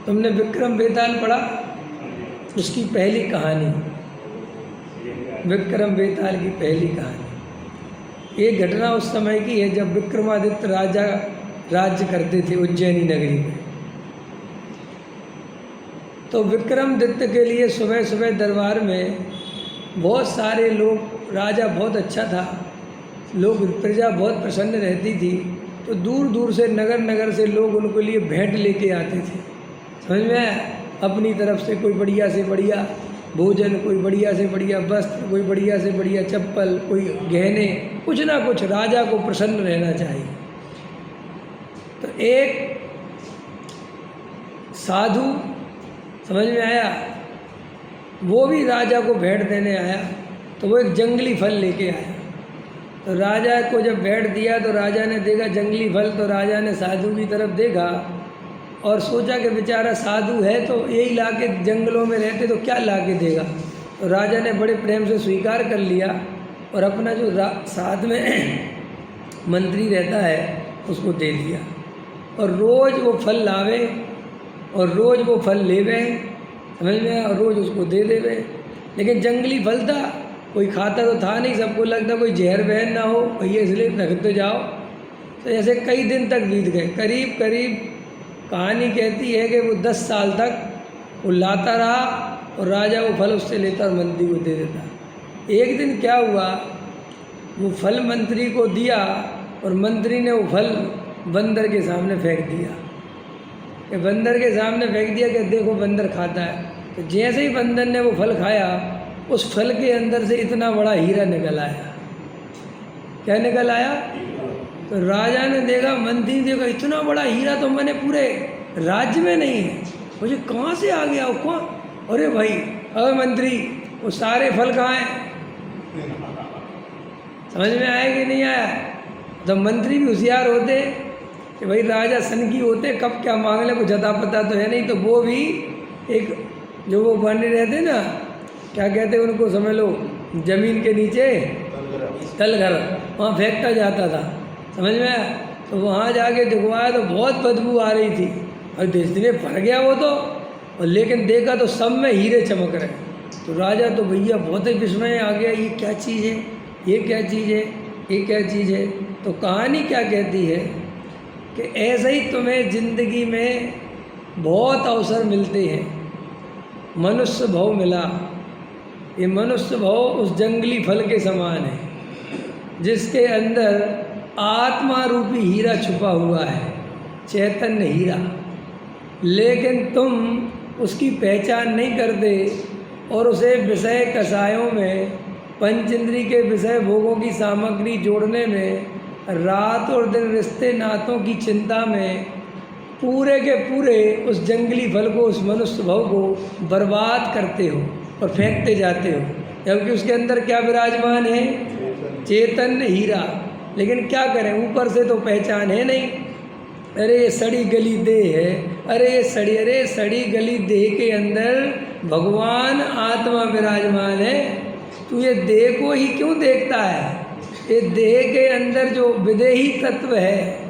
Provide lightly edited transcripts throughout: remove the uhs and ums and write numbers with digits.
तुमने विक्रम बेताल पढ़ा? उसकी पहली कहानी, विक्रम बेताल की पहली कहानी। ये घटना उस समय की है जब विक्रमादित्य राजा राज्य करते थे उज्जैनी नगरी में। तो विक्रमादित्य के लिए सुबह सुबह दरबार में बहुत सारे लोग, राजा बहुत अच्छा था, लोग, प्रजा बहुत प्रसन्न रहती थी, तो दूर दूर से नगर नगर से लोग उनके लिए भेंट लेके आते थे। समझ में आया? अपनी तरफ से कोई बढ़िया से बढ़िया भोजन, कोई बढ़िया से बढ़िया वस्त्र, कोई बढ़िया से बढ़िया चप्पल, कोई गहने, कुछ ना कुछ, राजा को प्रसन्न रहना चाहिए। तो एक साधु, समझ में आया, वो भी राजा को भेंट देने आया। तो वो एक जंगली फल लेके आया। तो राजा को जब भेंट दिया तो राजा ने देखा जंगली फल, तो राजा ने साधु की तरफ देखा और सोचा कि बेचारा साधु है तो यही ला के, जंगलों में रहते तो क्या ला के देगा। तो राजा ने बड़े प्रेम से स्वीकार कर लिया और अपना जो साथ में मंत्री रहता है उसको दे दिया। और रोज़ वो फल लावे और रोज़ वो फल लेवे, समझ में, और रोज़ उसको दे देवे। लेकिन जंगली फल था, कोई खाता तो था नहीं, सबको लगता कोई जहर बहन ना हो भैया, इसलिए रखते जाओ। तो ऐसे कई दिन तक बीत गए। करीब करीब कहानी कहती है कि वो 10 साल तक वो लाता रहा और राजा वो फल उससे लेता और मंत्री को दे देता। एक दिन क्या हुआ, वो फल मंत्री को दिया और मंत्री ने वो फल बंदर के सामने फेंक दिया। कि बंदर के सामने फेंक दिया कि देखो बंदर खाता है। तो जैसे ही बंदर ने वो फल खाया, उस फल के अंदर से इतना बड़ा हीरा निकल आया। क्या निकल आया? तो राजा ने देखा, मंत्री ने देखा, इतना बड़ा हीरा तो मैंने पूरे राज्य में नहीं है, मुझे कहाँ से आ गया? कौन? अरे भाई, अरे मंत्री, वो सारे फल कहाँ हैं? समझ में आया कि नहीं आया? तो मंत्री भी होशियार होते कि भाई राजा सन की होते, कब क्या मांग ले कुछ अता पता तो है नहीं। तो वो भी एक जो वो बने रहते ना, क्या कहते हैं उनको, समझ लो, जमीन के नीचे तलघर, वहाँ फेंकता जाता था। समझ में आया? तो वहाँ जाके दिखवाया तो बहुत बदबू आ रही थी और देखने पड़ गया वो तो, और लेकिन देखा तो सब में हीरे चमक रहे। तो राजा तो भैया बहुत ही विस्मय आ गया, ये क्या चीज़ है, ये क्या चीज़ है, ये क्या चीज़ है। तो कहानी क्या कहती है कि ऐसे ही तुम्हें ज़िंदगी में बहुत अवसर मिलते हैं। मनुष्य भव मिला, ये मनुष्य भव उस जंगली फल के समान है जिसके अंदर आत्मा रूपी हीरा छुपा हुआ है, चैतन्य हीरा। लेकिन तुम उसकी पहचान नहीं करते और उसे विषय कषायों में, पंचेंद्री के विषय भोगों की सामग्री जोड़ने में, रात और दिन रिश्ते नातों की चिंता में पूरे के पूरे उस जंगली फल को, उस मनुष्य भव को बर्बाद करते हो और फेंकते जाते हो। जबकि उसके अंदर क्या विराजमान है? चैतन्य हीरा। लेकिन क्या करें, ऊपर से तो पहचान है नहीं। अरे ये सड़ी गली देह है, अरे सड़ी गली देह के अंदर भगवान आत्मा विराजमान है। तू ये देह को ही क्यों देखता है? ये देह के अंदर जो विदेही तत्व है,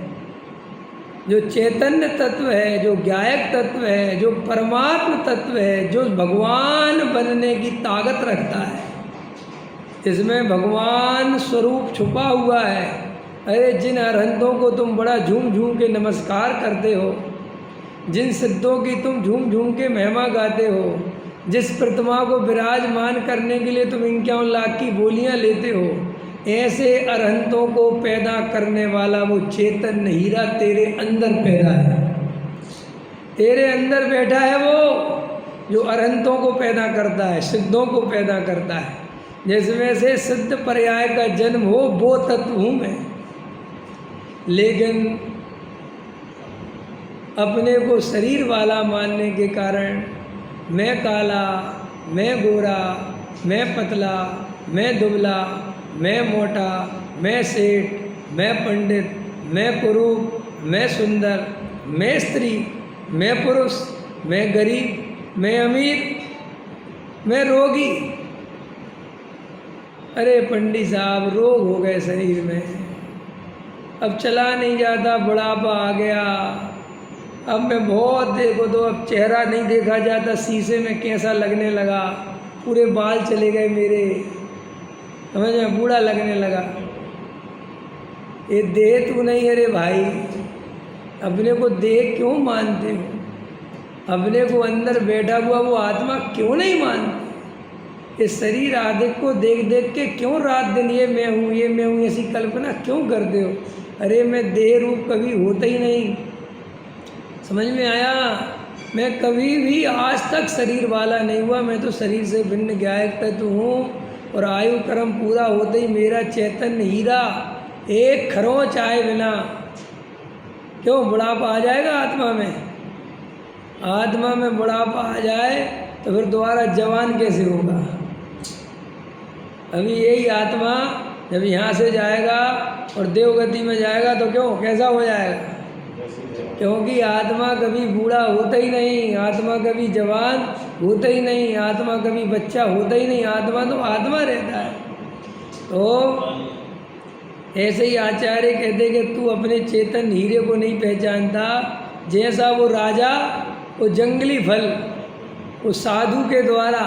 जो चैतन्य तत्व है, जो ज्ञायक तत्व है, जो परमात्म तत्व है, जो भगवान बनने की ताकत रखता है, इसमें भगवान स्वरूप छुपा हुआ है। अरे जिन अरहंतों को तुम बड़ा झूम झूम के नमस्कार करते हो, जिन सिद्धों की तुम झूम झूम के महिमा गाते हो, जिस प्रतिमा को विराजमान करने के लिए तुम 51 लाख की बोलियां लेते हो, ऐसे अरहंतों को पैदा करने वाला वो चैतन्य हीरा तेरे अंदर पैदा है। तेरे अंदर बैठा है वो जो अरहंतों को पैदा करता है, सिद्धों को पैदा करता है। जिसमें से सिद्ध पर्याय का जन्म हो वो तत्व हूँ मैं। लेकिन अपने को शरीर वाला मानने के कारण मैं काला, मैं गोरा, मैं पतला, मैं दुबला, मैं मोटा, मैं सेठ, मैं पंडित, मैं कुरूप, मैं सुंदर, मैं स्त्री, मैं पुरुष, मैं गरीब, मैं अमीर, मैं रोगी। अरे पंडित साहब, रोग हो गए शरीर में, अब चला नहीं जाता, बुढ़ापा आ गया, अब मैं बहुत देखो तो अब चेहरा नहीं देखा जाता, शीशे में कैसा लगने लगा, पूरे बाल चले गए मेरे, समझ में, बूढ़ा लगने लगा। ये देह तू नहीं है रे भाई, अपने को देह क्यों मानते हो? अपने को अंदर बैठा हुआ वो आत्मा क्यों नहीं मानते? इस शरीर आदि को देख देख के क्यों रात दिन ये मैं हूँ, ये मैं हूँ, ऐसी कल्पना क्यों करते हो? अरे मैं देह रूप कभी होता ही नहीं, समझ में आया? मैं कभी भी आज तक शरीर वाला नहीं हुआ, मैं तो शरीर से भिन्न ज्ञायक तत्व हूँ। और आयु कर्म पूरा होते ही मेरा चैतन्य हीरा एक खरोंच आए बिना क्यों बुढ़ापा आ जाएगा आत्मा में? आत्मा में बुढ़ापा आ जाए तो फिर दोबारा जवान कैसे होगा? अभी यही आत्मा जब यहाँ से जाएगा और देवगति में जाएगा तो क्यों कैसा हो जाएगा? क्योंकि आत्मा कभी बूढ़ा होता ही नहीं, आत्मा कभी जवान होता ही नहीं, आत्मा कभी बच्चा होता ही नहीं, आत्मा तो आत्मा रहता है। तो ऐसे ही आचार्य कहते कि तू अपने चेतन हीरे को नहीं पहचानता, जैसा वो राजा वो जंगली फल वो साधु के द्वारा,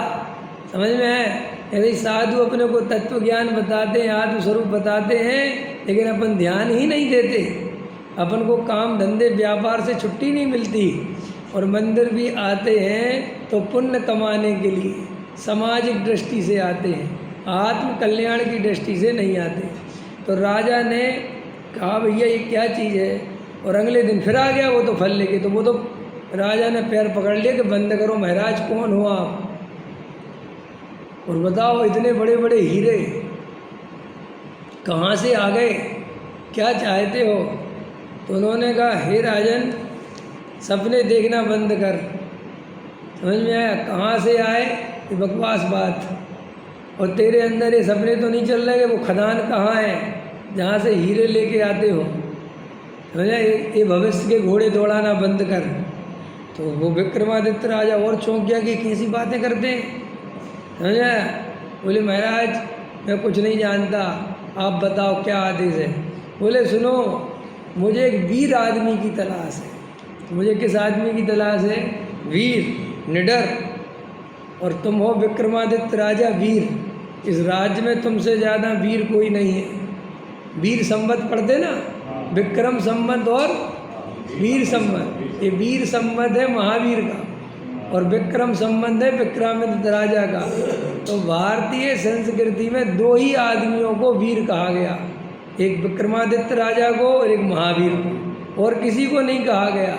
समझ में है, ऐसे ही साधु अपने को तत्व ज्ञान बताते हैं, आत्मस्वरूप बताते हैं, लेकिन अपन ध्यान ही नहीं देते। अपन को काम धंधे व्यापार से छुट्टी नहीं मिलती और मंदिर भी आते हैं तो पुण्य कमाने के लिए, सामाजिक दृष्टि से आते हैं, आत्म कल्याण की दृष्टि से नहीं आते। तो राजा ने कहा भैया ये क्या चीज़ है, और अगले दिन फिर आ गया वो तो फल लेके। तो वो तो राजा ने पैर पकड़ लिया कि बंद करो महाराज, कौन हो आप, और बताओ इतने बड़े बड़े हीरे कहाँ से आ गए, क्या चाहते हो? तो उन्होंने कहा हे राजन सपने देखना बंद कर। समझ में आया? कहाँ से आए ये बकवास बात, और तेरे अंदर ये सपने तो नहीं चल रहे कि वो खदान कहाँ है जहाँ से हीरे लेके आते हो। समझा? ये भविष्य के घोड़े दौड़ाना बंद कर। तो वो विक्रमादित्य राजा और चौंक गया कि कैसी बातें करते हैं। समझा? बोले महाराज मैं कुछ नहीं जानता, आप बताओ क्या आदेश है। बोले सुनो, मुझे एक वीर आदमी की तलाश है। मुझे किस आदमी की तलाश है? वीर, निडर, और तुम हो विक्रमादित्य राजा वीर। इस राज्य में तुमसे ज़्यादा वीर कोई नहीं है। वीर संवत पढ़ते ना, विक्रम संवत और वीर संवत। ये वीर संवत है महावीर का और विक्रम संवत है विक्रमादित्य राजा का। तो भारतीय संस्कृति में दो ही आदमियों को वीर कहा गया, एक विक्रमादित्य राजा को और एक महावीर को, और किसी को नहीं कहा गया।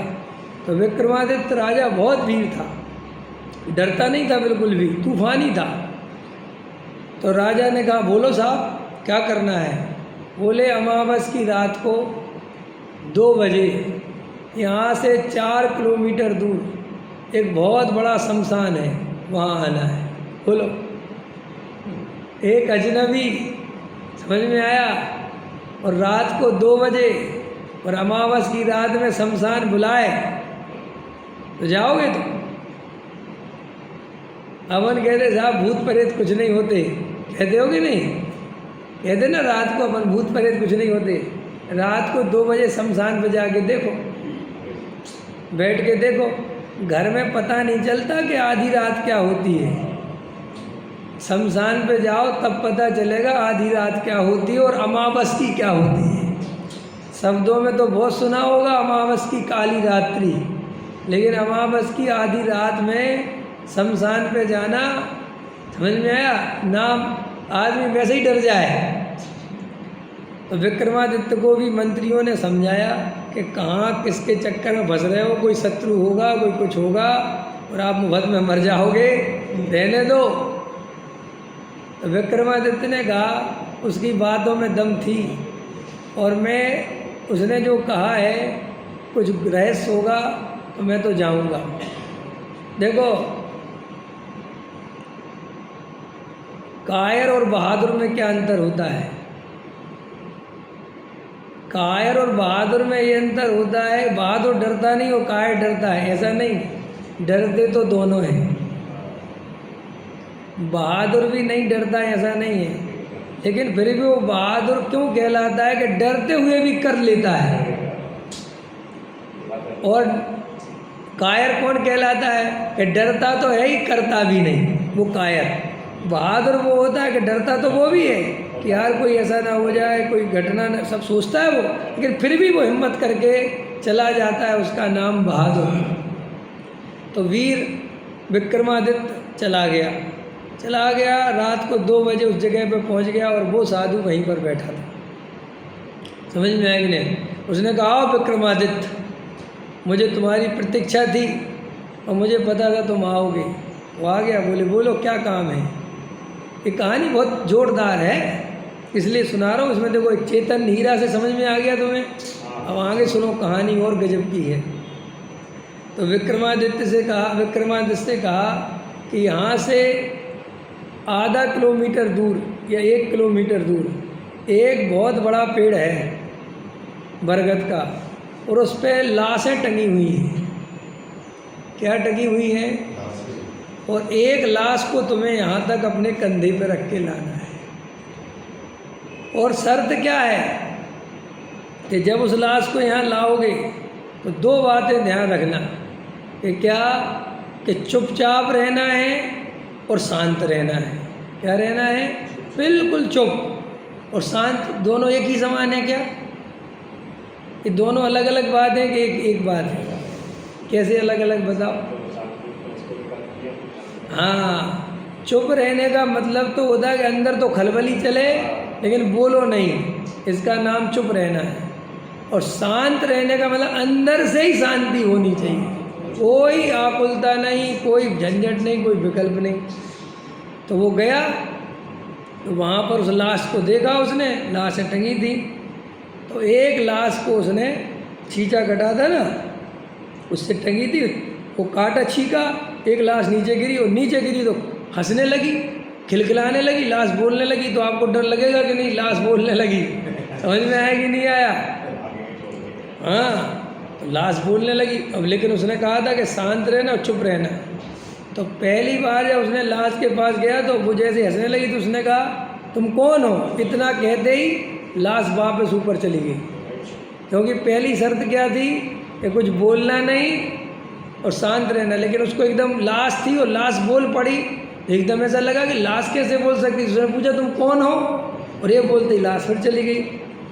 तो विक्रमादित्य राजा बहुत वीर था, डरता नहीं था बिल्कुल भी, तूफानी था। तो राजा ने कहा बोलो साहब क्या करना है। बोले अमावस की रात को 2 बजे यहाँ से 4 किलोमीटर दूर एक बहुत बड़ा शमशान है, वहाँ आना है। बोलो, एक अजनबी, समझ में आया, और रात को 2 बजे और अमावस की रात में शमशान बुलाए तो जाओगे? तो अपन कहते साहब भूत प्रेत कुछ नहीं होते, कहते हो कि नहीं? कहते ना रात को अपन भूत प्रेत कुछ नहीं होते। रात को 2 बजे शमशान पे जाके देखो, बैठ के देखो, घर में पता नहीं चलता कि आधी रात क्या होती है। शमशान पे जाओ तब पता चलेगा आधी रात क्या होती है और अमावस की क्या होती है। शब्दों में तो बहुत सुना होगा अमावस की काली रात्रि, लेकिन अमावस की आधी रात में शमशान पे जाना, समझ में आया? नाम आदमी वैसे ही डर जाए। तो विक्रमादित्य को भी मंत्रियों ने समझाया कि कहाँ किसके चक्कर में फंस रहे हो, कोई शत्रु होगा, कोई कुछ होगा और आप मुफ्त में मर जाओगे, रहने दो। तो विक्रमादित्य ने कहा उसकी बातों में दम थी और मैं उसने जो कहा है कुछ रहस्य होगा तो मैं तो जाऊंगा। देखो कायर और बहादुर में क्या अंतर होता है? कायर और बहादुर में ये अंतर होता है, बहादुर डरता नहीं और कायर डरता है, ऐसा नहीं, डरते तो दोनों हैं। बहादुर भी नहीं डरता ऐसा नहीं है, लेकिन फिर भी वो बहादुर क्यों कहलाता है कि डरते हुए भी कर लेता है। और कायर कौन कहलाता है कि डरता तो है ही, करता भी नहीं, वो कायर। बहादुर वो होता है कि डरता तो वो भी है कि यार कोई ऐसा ना हो जाए, कोई घटना ना, सब सोचता है वो, लेकिन फिर भी वो हिम्मत करके चला जाता है, उसका नाम बहादुर। तो वीर विक्रमादित्य चला गया, रात को 2 बजे उस जगह पे पहुंच गया और वो साधु वहीं पर बैठा था। समझ में आया कि नहीं? उसने कहा, विक्रमादित्य, मुझे तुम्हारी प्रतीक्षा थी और मुझे पता था तुम आओगे। वो आ गया, बोले बोलो क्या काम है। ये कहानी बहुत जोरदार है, इसलिए सुना रहा हूँ। इसमें देखो एक चेतन हीरा से समझ में आ गया तुम्हें। अब आगे सुनो, कहानी और गजब की है। तो विक्रमादित्य से कहा कि यहाँ से आधा किलोमीटर दूर या 1 किलोमीटर दूर एक बहुत बड़ा पेड़ है बरगद का, और उस पर लाशें टंगी हुई हैं। क्या टंगी हुई हैं? और एक लाश को तुम्हें यहाँ तक अपने कंधे पर रख के लाना है। और शर्त क्या है कि जब उस लाश को यहाँ लाओगे तो 2 बातें ध्यान रखना कि क्या, कि चुपचाप रहना है और शांत रहना है। क्या रहना है? बिल्कुल चुप और शांत, दोनों एक ही समान है क्या? ये दोनों अलग अलग बात है कि एक बात है? कैसे अलग अलग बताओ? हाँ, चुप रहने का मतलब तो होता है कि अंदर तो खलबली चले लेकिन बोलो नहीं, इसका नाम चुप रहना है। और शांत रहने का मतलब अंदर से ही शांति होनी चाहिए, कोई आकुलता नहीं, कोई झंझट नहीं, कोई विकल्प नहीं। तो वो गया, तो वहाँ पर उस लाश को देखा उसने, लाशें टंगी थी। तो एक लाश को उसने छींचा कटा था ना, उससे टंगी थी, वो काटा छीका, एक लाश नीचे गिरी, और नीचे गिरी तो हंसने लगी, खिलखिलाने लगी, लाश बोलने लगी। तो आपको डर लगेगा कि नहीं? लाश बोलने लगी, समझ में आया कि नहीं आया? हाँ, तो लाश बोलने लगी। अब लेकिन उसने कहा था कि शांत रहना और चुप रहना। तो पहली बार जब उसने लाश के पास गया तो वो जैसे हंसने लगी, तो उसने कहा, तुम कौन हो? इतना कहते ही लाश वापस ऊपर चली गई, क्योंकि पहली शर्त क्या थी कि कुछ बोलना नहीं और शांत रहना। लेकिन उसको एकदम लाश थी और लाश बोल पड़ी, एकदम ऐसा लगा कि लाश कैसे बोल सकती। उसने पूछा, तुम कौन हो? और ये बोलते ही लाश फिर चली गई।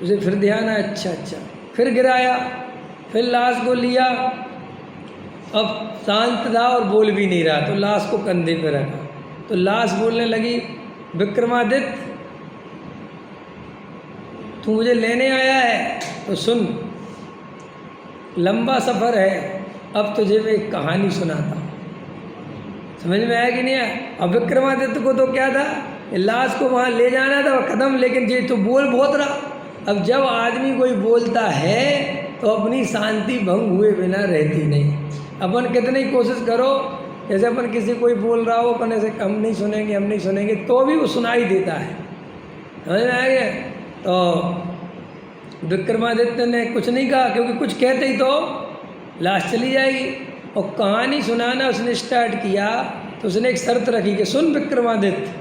उसे फिर ध्यान आया, अच्छा, फिर गिराया, फिर लाश को लिया, अब शांत था और बोल भी नहीं रहा, तो लाश को कंधे पे रखा। तो लाश बोलने लगी, विक्रमादित्य, तू मुझे लेने आया है तो सुन, लंबा सफ़र है, अब तुझे मैं एक कहानी सुनाता हूँ। समझ में आया कि नहीं आया? अब विक्रमादित्य को तो क्या था, लाश को वहाँ ले जाना था, कदम, लेकिन ये तो बोल बहुत रहा। अब जब आदमी कोई बोलता है तो अपनी शांति भंग हुए बिना रहती नहीं। अपन कितनी कोशिश करो, जैसे अपन किसी कोई बोल रहा हो, अपन ऐसे हम नहीं सुनेंगे, तो भी वो सुनाई देता है। समझ में आ गया? तो विक्रमादित्य ने कुछ नहीं कहा, क्योंकि कुछ कहते ही तो लाश चली जाएगी। और कहानी सुनाना उसने स्टार्ट किया तो उसने एक शर्त रखी कि सुन विक्रमादित्य,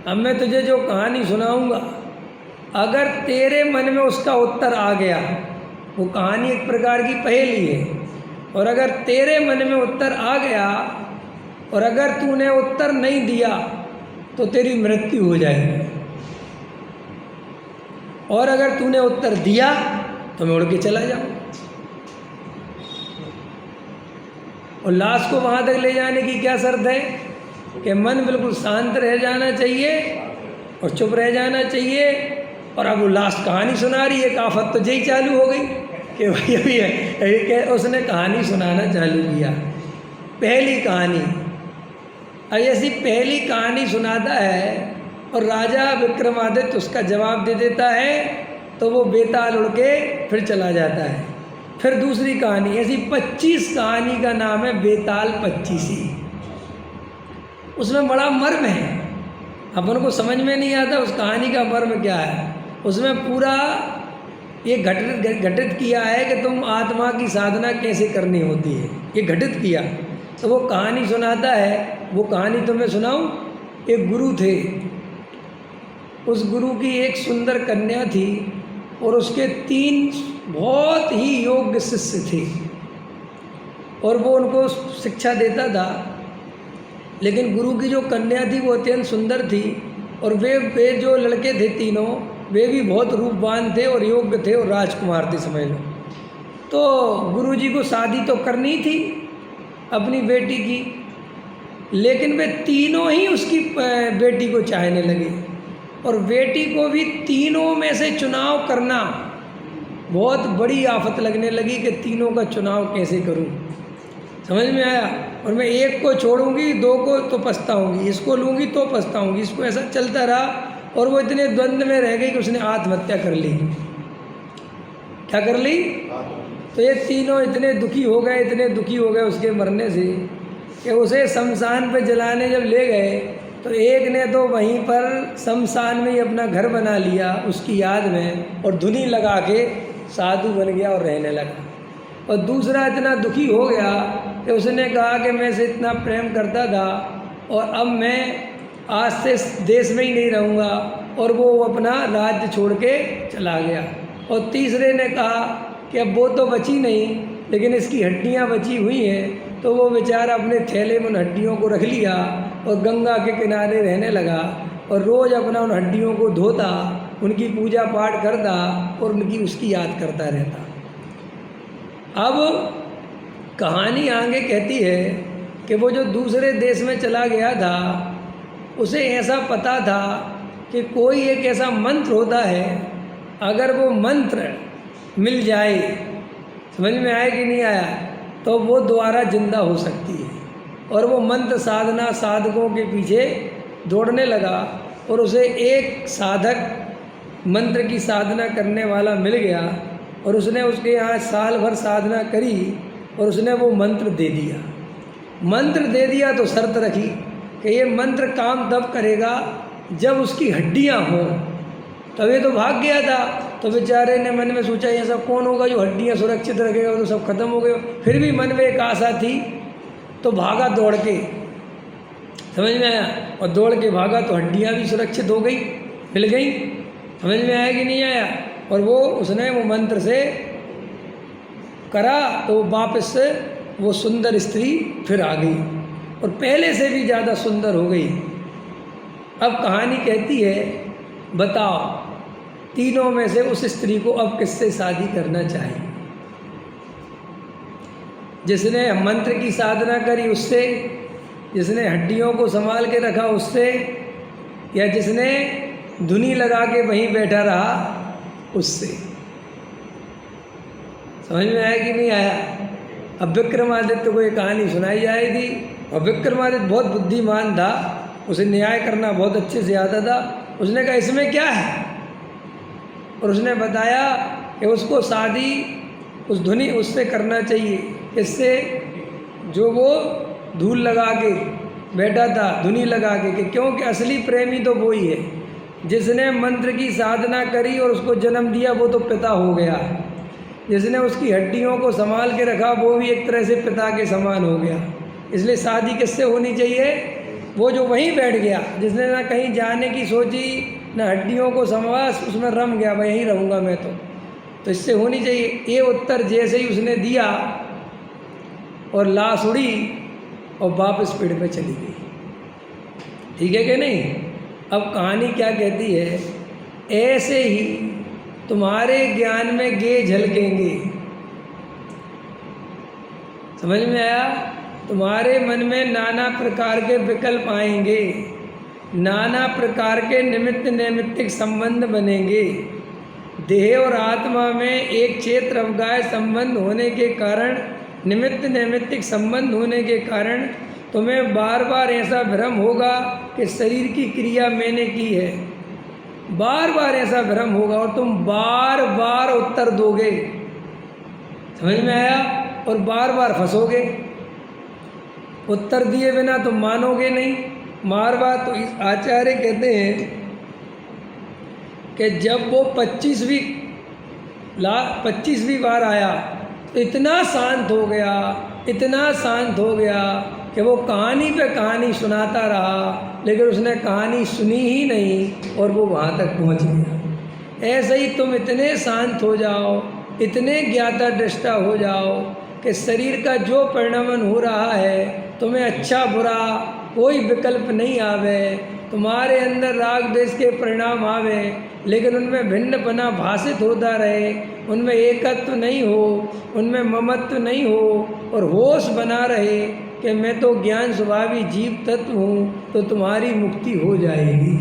अब मैं तुझे जो कहानी सुनाऊंगा, अगर तेरे मन में उसका उत्तर आ गया, वो कहानी एक प्रकार की पहेली है, और अगर तेरे मन में उत्तर आ गया और अगर तूने उत्तर नहीं दिया तो तेरी मृत्यु हो जाएगी, और अगर तूने उत्तर दिया तो मैं उड़ के चला जाऊँ। और लाश को वहाँ तक ले जाने की क्या शर्त है कि मन बिल्कुल शांत रह जाना चाहिए और चुप रह जाना चाहिए। और अब वो लाश कहानी सुना रही है, आफत तो यही चालू हो गई कि भाई अभी है, उसने कहानी सुनाना चालू किया, पहली कहानी। अब ऐसी पहली कहानी सुनाता है और राजा विक्रमादित्य उसका जवाब दे देता है, तो वो बेताल उड़ के फिर चला जाता है। फिर दूसरी कहानी, ऐसी 25 कहानी का नाम है बेताल 25। उसमें बड़ा मर्म है, अपन को समझ में नहीं आता उस कहानी का मर्म क्या है। उसमें पूरा ये घटित किया है कि तुम आत्मा की साधना कैसे करनी होती है, ये घटित किया। तो वो कहानी सुनाता है, वो कहानी तो मैं सुनाऊं। एक गुरु थे, उस गुरु की एक सुंदर कन्या थी और उसके 3 बहुत ही योग्य शिष्य थे। और वो उनको शिक्षा देता था। लेकिन गुरु की जो कन्या थी वो अत्यंत सुंदर थी, और वे जो लड़के थे तीनों, वे भी बहुत रूपवान थे और योग्य थे और राजकुमार थे समझ लो। तो गुरु जी को शादी तो करनी थी अपनी बेटी की, लेकिन वे तीनों ही उसकी बेटी को चाहने लगे, और बेटी को भी तीनों में से चुनाव करना बहुत बड़ी आफत लगने लगी कि तीनों का चुनाव कैसे करूं, समझ में आया। और मैं एक को छोड़ूंगी, दो को तो पछताऊंगी, इसको लूँगी तो पछताऊंगी, इसको ऐसा चलता रहा। और वो इतने द्वंद्व में रह गई कि उसने आत्महत्या कर ली। क्या कर ली? तो ये तीनों इतने दुखी हो गए, इतने दुखी हो गए उसके मरने से, कि उसे शमशान पे जलाने जब ले गए तो एक ने तो वहीं पर शमशान में ही अपना घर बना लिया उसकी याद में, और धुनी लगा के साधु बन गया और रहने लगा। और दूसरा इतना दुखी हो गया कि उसने कहा कि मैं इसे इतना प्रेम करता था और अब मैं आज से देश में ही नहीं रहूँगा, और वो अपना राज्य छोड़ के चला गया। और तीसरे ने कहा कि अब वो तो बची नहीं, लेकिन इसकी हड्डियाँ बची हुई हैं, तो वो बेचारा अपने थैले में उन हड्डियों को रख लिया और गंगा के किनारे रहने लगा, और रोज़ अपना उन हड्डियों को धोता, उनकी पूजा पाठ करता और उनकी उसकी याद करता रहता। अब कहानी आगे कहती है कि वो जो दूसरे देश में चला गया था, उसे ऐसा पता था कि कोई एक ऐसा मंत्र होता है, अगर वो मंत्र मिल जाए, समझ में आया कि नहीं आया, तो वो दोबारा जिंदा हो सकती है। और वो मंत्र साधना साधकों के पीछे दौड़ने लगा, और उसे एक साधक मंत्र की साधना करने वाला मिल गया, और उसने उसके यहाँ साल भर साधना करी और उसने वो मंत्र दे दिया। मंत्र दे दिया तो शर्त रखी कि ये मंत्र काम तब करेगा जब उसकी हड्डियाँ हों। तब ये तो भाग गया था, तो बेचारे ने मन में सोचा ये सब कौन होगा जो हड्डियाँ सुरक्षित रखेगा, तो सब खत्म हो गए। फिर भी मन में एक आशा थी, तो भागा दौड़ के, समझ में आया, और दौड़ के भागा तो हड्डियाँ भी सुरक्षित हो गई, मिल गई, समझ में आया कि नहीं आया। और वो उसने वो मंत्र से करा तो वापस से वो सुंदर स्त्री फिर आ गई, और पहले से भी ज़्यादा सुंदर हो गई। अब कहानी कहती है, बताओ तीनों में से उस स्त्री को अब किससे शादी करना चाहिए? जिसने मंत्र की साधना करी उससे, जिसने हड्डियों को संभाल के रखा उससे, या जिसने धुनी लगा के वहीं बैठा रहा उससे? समझ में आया कि नहीं आया? अब विक्रमादित्य को ये कहानी सुनाई जाए थी, और विक्रमादित्य बहुत बुद्धिमान था, उसे न्याय करना बहुत अच्छे से आता था। उसने कहा इसमें क्या है, और उसने बताया कि उसको शादी उस धुनी उससे करना चाहिए, इससे जो वो धूल लगा के बैठा था, धुनी लगा के, कि क्योंकि असली प्रेमी तो वो ही है जिसने मंत्र की साधना करी और उसको जन्म दिया, वो तो पिता हो गया। जिसने उसकी हड्डियों को संभाल के रखा वो भी एक तरह से पिता के समान हो गया। इसलिए शादी किससे होनी चाहिए? वो जो वहीं बैठ गया, जिसने ना कहीं जाने की सोची, ना हड्डियों को संभाला, उसमें रम गया, मैं यहीं रहूँगा मैं तो इससे होनी चाहिए। ये उत्तर जैसे ही उसने दिया और लाश उड़ी और वापस पेड़ पे चली गई। ठीक है कि नहीं? अब कहानी क्या कहती है, ऐसे ही तुम्हारे ज्ञान में गे झलकेंगे। समझ में आया? तुम्हारे मन में नाना प्रकार के विकल्प आएंगे, नाना प्रकार के निमित्त नैमित्तिक संबंध बनेंगे। देह और आत्मा में एक क्षेत्र अवगाह्य संबंध होने के कारण, निमित्त नैमित्तिक संबंध होने के कारण तुम्हें बार बार ऐसा भ्रम होगा कि शरीर की क्रिया मैंने की है। बार बार ऐसा भ्रम होगा और तुम बार बार उत्तर दोगे। समझ में आया? और बार बार फंसोगे। उत्तर दिए बिना तुम मानोगे नहीं। बार बार तो इस आचार्य कहते हैं कि जब वो 25वीं बार आया तो इतना शांत हो गया, इतना शांत हो गया कि वो कहानी पे कहानी सुनाता रहा, लेकिन उसने कहानी सुनी ही नहीं और वो वहाँ तक पहुँच गया। ऐसे ही तुम इतने शांत हो जाओ, इतने ज्ञाता दृष्टा हो जाओ कि शरीर का जो परिणमन हो रहा है, तुम्हें अच्छा बुरा कोई विकल्प नहीं आवे, तुम्हारे अंदर राग द्वेष के परिणाम आवे, लेकिन उनमें भिन्नपना भाषित होता रहे, उनमें एकत्व नहीं हो, उनमें ममत्व नहीं हो, और होश बना रहे कि मैं तो ज्ञान स्वभावी जीव तत्व हूँ, तो तुम्हारी मुक्ति हो जाएगी।